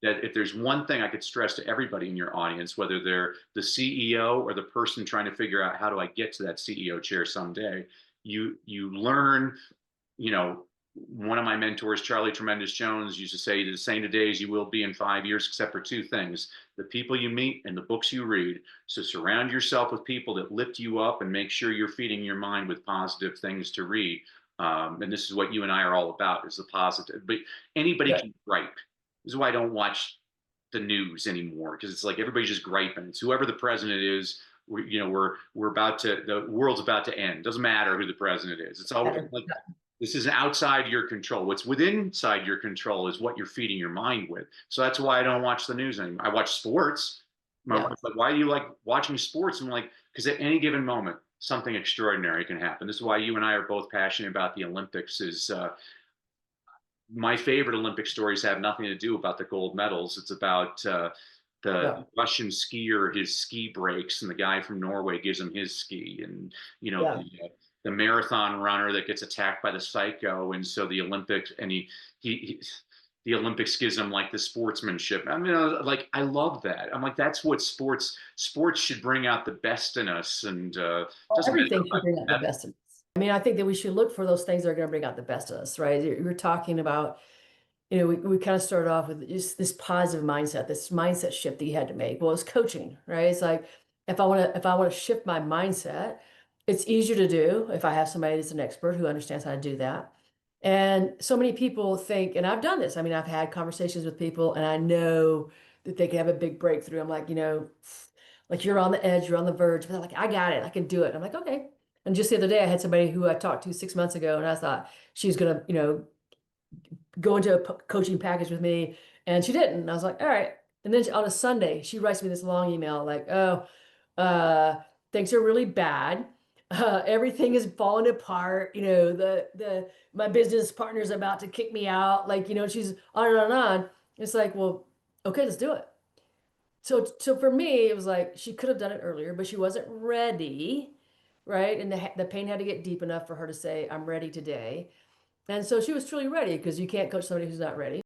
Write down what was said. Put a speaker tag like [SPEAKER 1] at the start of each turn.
[SPEAKER 1] that if there's one thing I could stress to everybody in your audience, whether they're the CEO or the person trying to figure out how do I get to that CEO chair someday, you learn, you know, one of my mentors, Charlie Tremendous Jones, used to say, the same today as you will be in 5 years, except for two things: the people you meet and the books you read. So surround yourself with people that lift you up and make sure you're feeding your mind with positive things to read. And this is what you and I are all about, is the positive. But anybody
[SPEAKER 2] Yeah.
[SPEAKER 1] can gripe. This is why I don't watch the news anymore, because it's like everybody's just griping. It's whoever the president is. We're about to, the world's about to end. Doesn't matter who the president is. It's all
[SPEAKER 2] Better.
[SPEAKER 1] like, this is outside your control. What's within inside your control is what you're feeding your mind with. So that's why I don't watch the news anymore. I watch sports. My
[SPEAKER 2] Yeah.
[SPEAKER 1] wife's like, why do you like watching sports? I'm like, because at any given moment, something extraordinary can happen. This is why you and I are both passionate about the Olympics. Is My favorite Olympic stories have nothing to do about the gold medals. It's about the
[SPEAKER 2] Yeah.
[SPEAKER 1] Russian skier, his ski breaks, and the guy from Norway gives him his ski, and
[SPEAKER 2] Yeah.
[SPEAKER 1] the marathon runner that gets attacked by the psycho, and so the Olympics, and he the Olympics gives him like the sportsmanship. I mean, like I love that. I'm like, that's what sports should bring out the best in us, and
[SPEAKER 2] Well,
[SPEAKER 1] doesn't
[SPEAKER 2] everything should
[SPEAKER 1] matter
[SPEAKER 2] bring out the
[SPEAKER 1] about
[SPEAKER 2] best in us. I mean, I think that we should look for those things that are going to bring out the best in us, right? You're talking about, we kind of started off with just this positive mindset, this mindset shift that you had to make. Well, it's coaching, right? It's like if I want to shift my mindset, it's easier to do if I have somebody that's an expert who understands how to do that. And so many people think, and I've done this. I mean, I've had conversations with people, and I know that they can have a big breakthrough. I'm like, like you're on the edge, you're on the verge, but they're like, I got it, I can do it. I'm like, okay. And just the other day, I had somebody who I talked to 6 months ago, and I thought she was gonna, go into a coaching package with me, and she didn't. And I was like, all right. And then on a Sunday, she writes me this long email like, oh, things are really bad. Everything is falling apart. The my business partner's about to kick me out. Like, she's on and on and on. It's like, well, okay, let's do it. So for me, it was like she could have done it earlier, but she wasn't ready, right? And the pain had to get deep enough for her to say, I'm ready today. And so she was truly ready, because you can't coach somebody who's not ready.